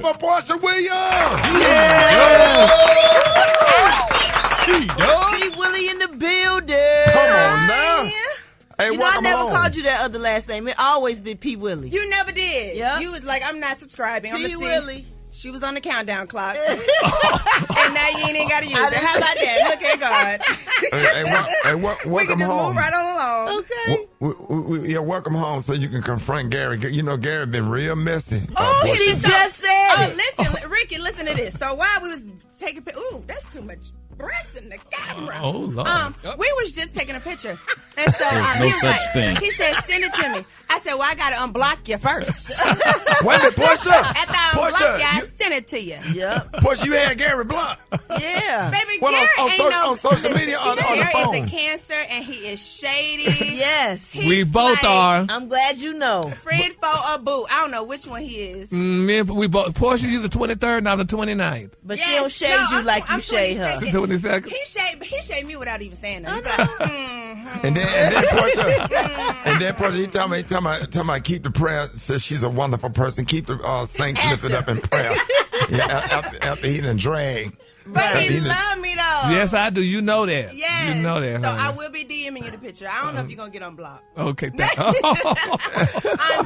mama, Porsha Williams. P. Willie in the building. Come on now. Hey, You know, I never called you that other last name. It always been P. Willie. You never did. Yep. You was like, I'm not subscribing. I'm P. gonna see. Willie. She was on the countdown clock. And now you ain't got to use it. How about that? Look at God. Welcome can just home. move right on along. Okay. Welcome home so you can confront Gary. You know, Gary been real messy. Oh, She just said it. Listen, Ricky, listen to this. So while we was taking that's too much breath in the camera. Oh, Lord. We was just taking a picture. And so There's no he was such like, thing. He said, send it to me. I said, well, I got to unblock you first. Wait a minute, Porsha. After I unblock Porsha, you, I sent it to you. Yep. Porsha, you had Gary blocked. Yeah. Baby, What, Gary on ain't no... on social media on the Gary phone? is a cancer, and he is shady. Yes. We both are. I'm glad you know. Fred Fo or Boo. I don't know which one he is. We both. Porsha, you the 23rd, and I'm the 29th. But she don't shade you like you shade her. The 22nd. He shade me without even saying that. And then Porsha, he told me, keep the prayer. Says she's a wonderful person. Keep the saints lifted up in prayer. Yeah, after he done drag. But he love me though. Yes, I do. You know that. Yes. You know that. So honey. I will be DMing you the picture. I don't know if you're gonna get unblocked. Okay. I'm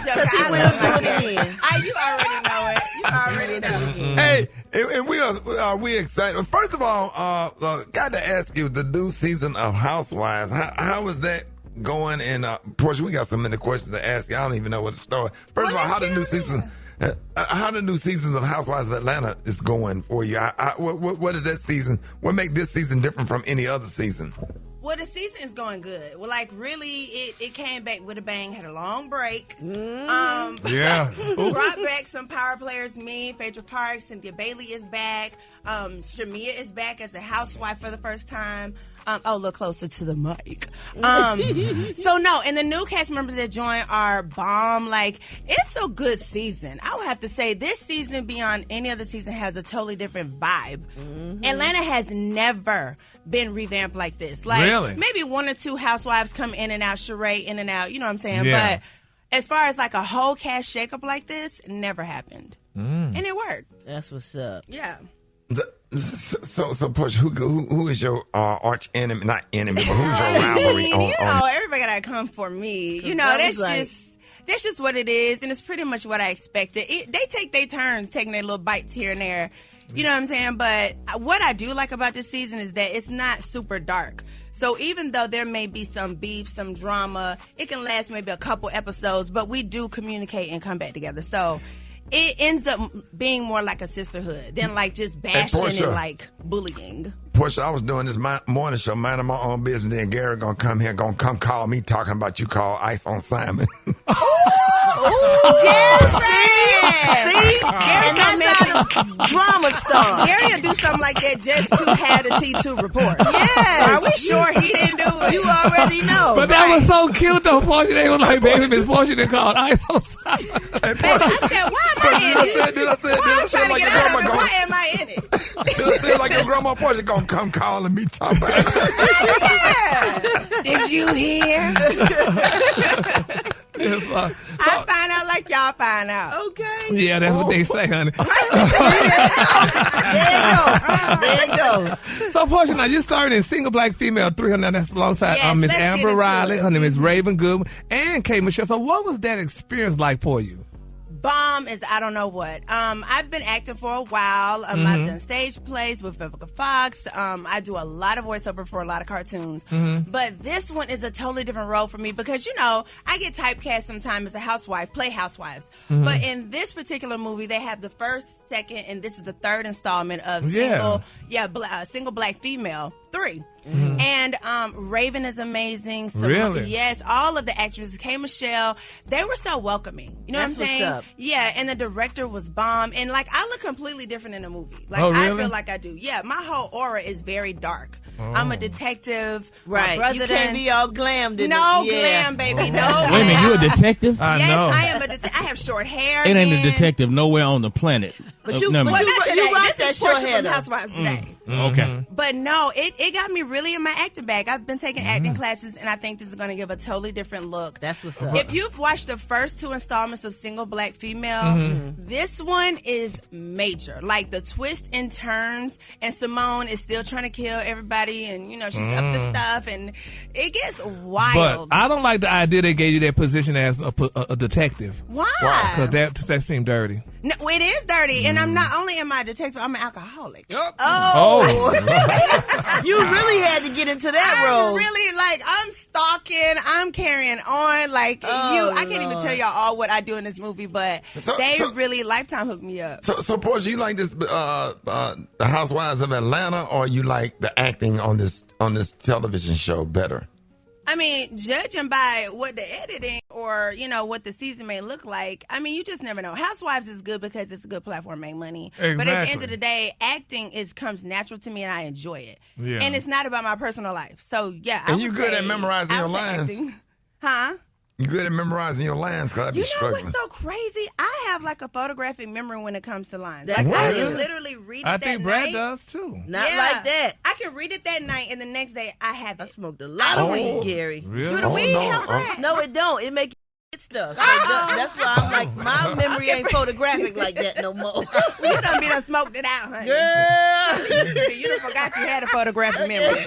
joking. He will do it again. You already know it. You already know it. Hey, and we excited. First of all, got to ask you, the new season of Housewives, how is that going? And Porsha, we got so many questions to ask you. I don't even know where to start. First of all, how the new season of Housewives of Atlanta is going for you? What is that season? What make this season different from any other season? Well, the season is going good. Well, like really, it came back with a bang. Had a long break. Yeah. Brought back some power players. Me, Phaedra Parks, Cynthia Bailey is back. Shamia is back as a housewife for the first time. Look closer to the mic. So no, and the new cast members that join are bomb. Like, it's a good season. I would have to say this season, beyond any other season, has a totally different vibe. Atlanta has never been revamped like this. Like, really? Maybe one or two housewives come in and out, Sheree in and out. You know what I'm saying? Yeah. But as far as like a whole cast shakeup like this, never happened, and it worked. That's what's up. Yeah. So Porsha, who is your arch enemy? Not enemy, but who's your rivalry? Everybody gotta come for me. You know, that's just what it is, and it's pretty much what I expected. They take their turns, taking their little bites here and there. You know what I'm saying? But what I do like about this season is that it's not super dark. So even though there may be some beef, some drama, it can last maybe a couple episodes, but we do communicate and come back together. So it ends up being more like a sisterhood than like just bashing and like bullying. Porsha, I was doing this morning show, minding my own business, then Gary gonna come call me talking about you call Ice on Simon. See? And that's how the drama starts. Gary will do something like that just to have the T2 report. Yes. Are we sure he didn't do it? You already know. But that was so cute though, Porsha. They was like, baby, Miss Porsha done called Ice on Simon. Hey, Baby, I said, why am I in it? Did I say I'm trying to like get your out of grandma it. Why am I in it? Did I say like your grandma Porsha gonna come calling me talking about it? Yeah. Did you hear? I find out like y'all find out. Okay. Yeah, that's what they say, honey. There you go. So, Porsha, now you started in Single Black Female 300. Now that's alongside Yes, Miss let's get Amber into Riley. it. Her name is Raven Goodwin and K. Michelle. So, what was that experience like for you? Bomb is I don't know what. I've been acting for a while. I've done stage plays with Vivica Fox. I do a lot of voiceover for a lot of cartoons. But this one is a totally different role for me because, you know, I get typecast sometimes as a housewife, play housewives. But in this particular movie, they have the first, second, and this is the third installment of Single Black Female 3. And Raven is amazing. Really? Yes, all of the actresses, K. Michelle, they were so welcoming. You know That's what I'm saying? what's up. Yeah, and the director was bomb. And, like, I look completely different in the movie. Like, Oh, really? I feel like I do. Yeah, my whole aura is very dark. I'm a detective. Right. My brother You can't be all glammed in No it. Yeah. glam, baby. No Wait a minute, you a glam. detective? I Yes, know. I am a detective. I have short hair. It ain't a then. detective nowhere on the planet But you not rock this that is short Porsha hair from though. Housewives today. Okay. But no, it got me really in my acting bag. I've been taking acting classes, and I think this is going to give a totally different look. That's what's up. If you've watched the first 2 installments of Single Black Female, this one is major. Like the twists and turns, and Simone is still trying to kill everybody, and she's up to stuff, and it gets wild. But I don't like the idea they gave you that position as a detective. Why? Because that seemed dirty. No, it is dirty, and I'm not only am I a detective, I'm an alcoholic. Yep. You really had to get into that role. I'm stalking, I'm carrying on. I can't even tell y'all all what I do in this movie, but they really Lifetime hooked me up. So Porsha, you like this the Housewives of Atlanta, or you like the acting on this television show better? I mean, judging by what the editing or, what the season may look like, I mean, you just never know. Housewives is good because it's a good platform to make money. Exactly. But at the end of the day, acting comes natural to me and I enjoy it. Yeah. And it's not about my personal life. So, yeah. And you good at memorizing your lines? Huh? You good at memorizing your lines? Because I'd be struggling. What's so crazy? I have a photographic memory when it comes to lines. That's I good. can literally read it I that think night. Brad does too. Not like that. I can read it that night, and the next day I have it. I smoked a lot of weed, Gary. Really? Do the weed no. help, Brad? No, it don't. It make you get stuff. So that's why I'm like, my memory ain't photographic like that no more. You done smoked it out, honey. Yeah. You used to be. You done forgot you had a photographic memory.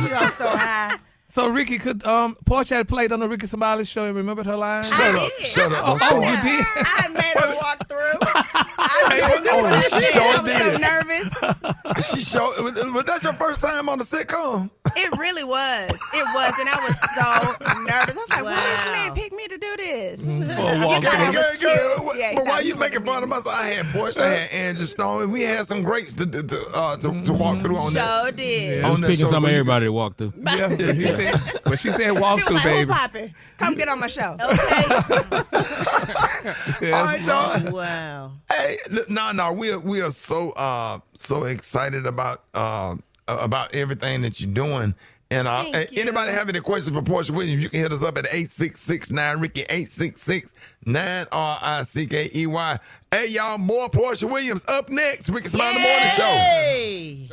You are so high. So Ricky Porsha had played on the Ricky Somali show and remembered her line? Shut up. Oh, you did? I made her walk through. I don't remember what I did. I was so nervous. She showed. Was that your first time on the sitcom? It really was. It was, and I was so nervous. I was like, "Why does this man pick me to do this?" For a You walk. thought I was Very cute. good. Yeah, But why thought you was making fun of myself? I had Porsche, I had Angie Stone, and we had some greats to walk through on that. Sure did. Yeah, On was that picking show, some of so you- everybody to walk through. Yeah, he said, but she said walk He was through, like, "Who baby. poppin'? Come get on my show." Okay. All right, y'all. Wow. Hey, no, we are so excited about everything that you're doing. And Thank you. anybody have any questions for Porsha Williams, you can hit us up at 866-9-RICKY, 866-9-RICKEY. Hey, y'all, more Porsha Williams up next. Ricky Smile in the Morning Show. Hey.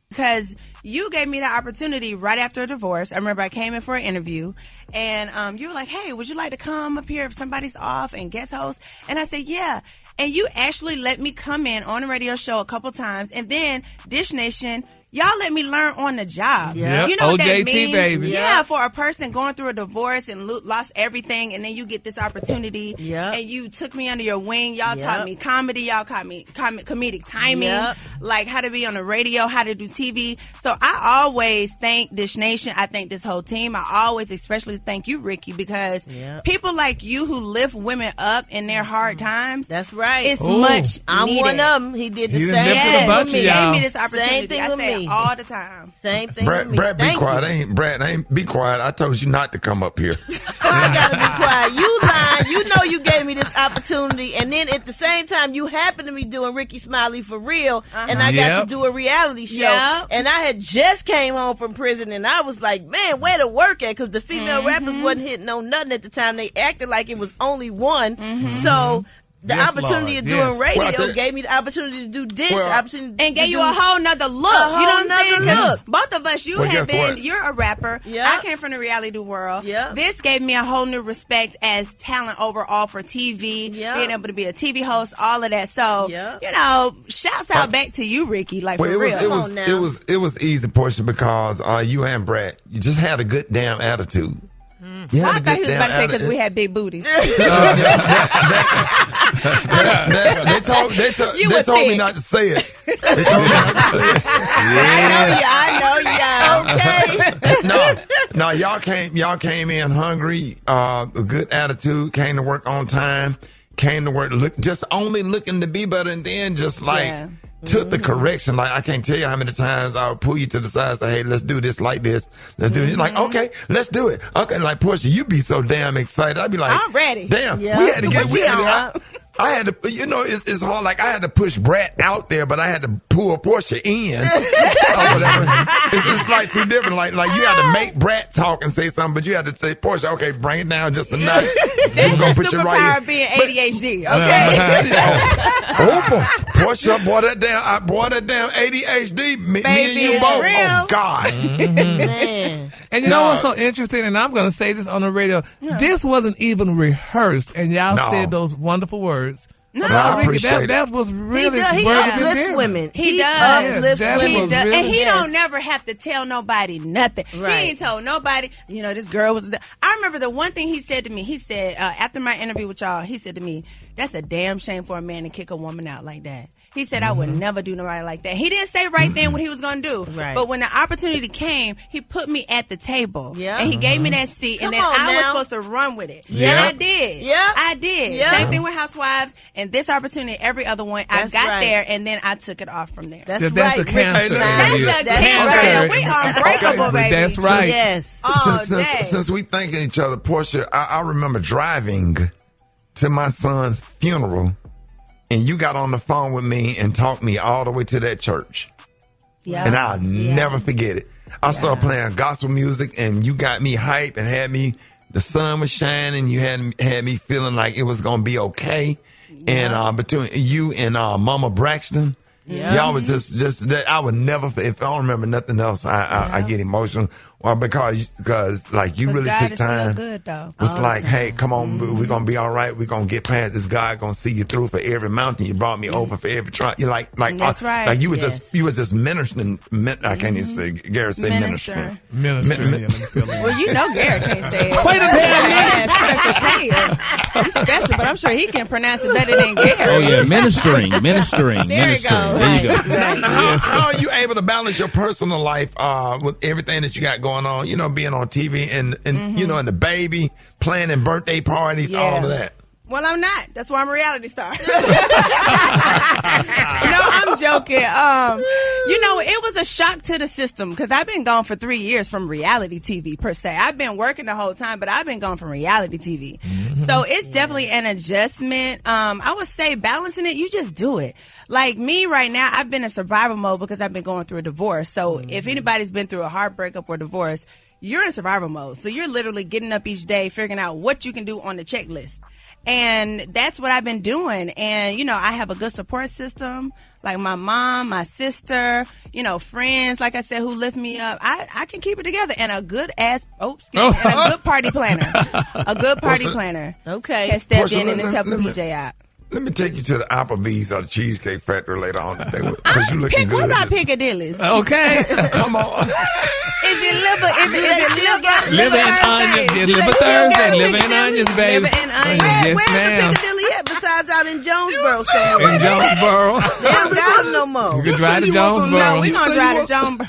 Because you gave me the opportunity right after a divorce. I remember I came in for an interview, and you were like, "Hey, would you like to come up here if somebody's off and guest host?" And I said, "Yeah." And you actually let me come in on a radio show a couple times, and then Dish Nation, y'all let me learn on the job. Yeah. You know what that OJT, means? baby. Yeah, for a person going through a divorce and lost everything, and then you get this opportunity, Yep. and you took me under your wing. Y'all Yep. taught me comedy. Y'all taught me comedic timing, Yep. like how to be on the radio, how to do TV. So I always thank Dish Nation. I thank this whole team. I always especially thank you, Ricky, because Yep. people like you who lift women up in their hard times, That's right. it's Ooh. much I'm needed. one of them. He did the He same done lifted a thing bunch with of me. y'all. Gave me this opportunity. Same thing I with say me. it all the time. Same thing Brad, with me. Brad, be Thank quiet. You. Be quiet. I told you not to come up here. I gotta be quiet. You lying. You know you gave me this opportunity, and then at the same time, you happened to be doing Ricky Smiley for real, and I got Yep. to do a reality show. Yep. And I had just came home from prison, and I was like, man, where to work at? Because the female rappers wasn't hitting on nothing at the time. They acted like it was only one. So the Yes, opportunity Lord. of doing Yes. radio Well, I think- gave me the opportunity to do Dish, Well, the opportunity And to gave you do- a whole nother look. A You know whole what I'm saying? nother 'Cause look. both of us, you Well, have guess been, what? you're a rapper. Yeah. I came from the reality world. Yeah. This gave me a whole new respect as talent overall for TV, Yeah. being able to be a TV host, all of that. So, Yeah. shouts out back to you, Ricky, like Well, for real. Come on now. it was easy, Porsha, because you and Brad, you just had a good damn attitude. You Well, had I thought he was about to say because attitude. we had big booties. They told You they were told me thick. not to say it. They told me not to say it. I know ya. No, y'all came in hungry, a good attitude, came to work on time, came to work just only looking to be better, and then just like Yeah. took the correction. Like I can't tell you how many times I'll pull you to the side and say, "Hey, let's do this like this. Let's do it." Like, okay, let's do it. Okay, like Porsha, you be so damn excited. I'd be like, I'm ready. Damn, Yeah. we had to get. What We you had to, on? I had to, it's hard. Like I had to push Brad out there, but I had to pull Porsha in or whatever. It's like two different. Like you had to make Brad talk and say something, but you had to say Porsha, okay, bring it down just a notch. That's We're the gonna put you superpower right of being But- ADHD, okay? Porsha, boy, that damn ADHD. Me and you it's both. real. Oh, God. Man. And you know what's so interesting, and I'm going to say this on the radio, this wasn't even rehearsed, and y'all said those wonderful words. No, I appreciate that was really He uplifts women. He does. Uplifts That women. was really- And he don't never have to tell nobody nothing. Right. He ain't told nobody, this girl was... I remember the one thing he said to me. He said, after my interview with y'all, he said to me, that's a damn shame for a man to kick a woman out like that. He said, I would never do nobody like that. He didn't say right then what he was going to do. Right. But when the opportunity came, he put me at the table. Yeah. And he gave me that seat. And Come then on I was now. supposed to run with it. Yeah. And I did. Yeah. I did. Yeah. Same thing with Housewives. And this opportunity, every other one, That's I got right. there. And then I took it off from there. That's That's right. the cancer. That's area. the That's cancer. right. We unbreakable, But baby. that's right. Yes. All day. Since we thanking each other, Porsha, I remember driving to my son's funeral, and you got on the phone with me and talked me all the way to that church. Yeah. And I'll never forget it. I started playing gospel music, and you got me hype and had me, the sun was shining, you had me feeling like it was going to be okay. And between you and Mama Braxton, y'all was just that. I would never, if I don't remember nothing else, I get emotional. Well, because like you really God took is still time. good, though. Was All the like, time. hey, come on, we're gonna be all right. We're gonna get past this. God gonna see you through for every mountain. You brought me over for every trial. You like That's right. Like you was Yes. just ministering. I can't even say Garrett said ministering. Minister. Yeah, let me feel it. Well, you know Garrett can't say it. Wait a damn Special K. He's special, but I'm sure he can pronounce it better than Garrett. Oh yeah, ministering. There you go. There you go. How are you able to balance your personal life with everything that you got going on? You know, being on TV and you know, and the baby, planning birthday parties, all of that. Well, I'm not. That's why I'm a reality star. No, I'm joking. It was a shock to the system because I've been gone for 3 years from reality TV per se. I've been working the whole time, but I've been gone from reality TV. So it's definitely an adjustment. I would say balancing it, you just do it. Like me right now, I've been in survival mode because I've been going through a divorce. So if anybody's been through a heartbreak or divorce, you're in survival mode. So you're literally getting up each day, figuring out what you can do on the checklist. And that's what I've been doing. And, I have a good support system, like my mom, my sister, friends, like I said, who lift me up. I can keep it together. And a good and a good party planner. A good party planner. Okay. Has stepped Porsha, in and is helping let me- PJ out. Let me take you to the Applebee's or the Cheesecake Factory later on today because you looking What good. about Piccadilly's? Okay. Come on. Is it liver? Liver and onions. Yeah, liver Thursday. Liver and onions, baby. Liver and onions. Yes, Where's ma'am. the Piccadilly at besides out in Jonesboro somewhere? In Jonesboro. They don't got them no more. You can drive to you want some Jonesboro. No, we gonna drive to Jonesboro.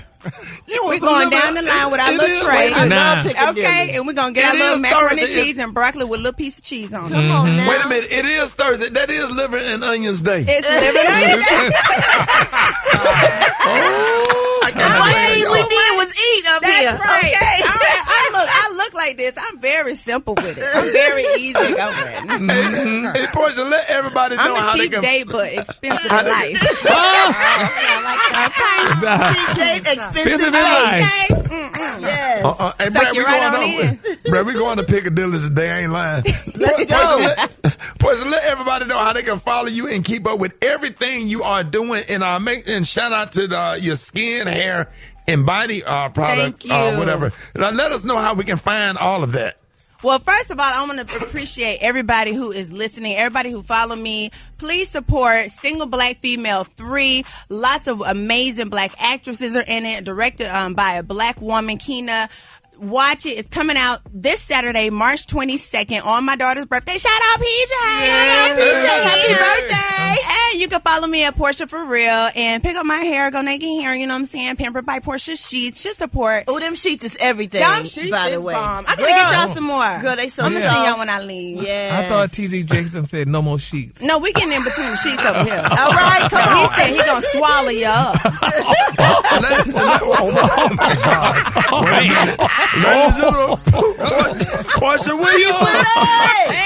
We going down the line with our little tray. I Nah. love Piccadilly. Okay, and we're gonna get our It little is macaroni and Thursday. cheese and broccoli with a little piece of cheese on it. Come on now. Wait a minute. It is Thursday. That is Liver and Onions Day. It's living All we did was eat up That's here. right. Okay. I look like this. I'm very simple with it. I'm very easy going. Hey, Porsha, let everybody know I'm a how they cheap can. date, but expensive in life. Cheap date, expensive Expensive in date. life. Yes. Hey, Suck Brad, we you right going on in. Brad, we going to Piccadilly today. I ain't lying. Let's go. Porsha, let everybody know how they can follow you and keep up with everything you are doing. And shout out to your skin, hair, and body products, Thank you. whatever. Now, let us know how we can find all of that. Well, first of all, I want to appreciate everybody who is listening, everybody who follow me. Please support Single Black Female 3. Lots of amazing black actresses are in it, directed by a black woman, Keena. Watch it. It's coming out this Saturday, March 22nd, on my daughter's birthday. Shout out, PJ! Happy birthday! And you can follow me at Porsha for Real and pick up my hair, go naked hair, you know what I'm saying? Pampered by Porsha Sheets. Just support. Oh, them sheets is everything, Them sheets by the is way. bomb. I'm going to get y'all some more. Girl, they so I'm going to soft. send y'all when I leave. Yeah. I thought T.D. Jackson said no more sheets. No, we getting in between the sheets over here. All right, come on. He said he gonna swallow you up. Oh my God. Ladies and gentlemen, Porsha Williams. Hey!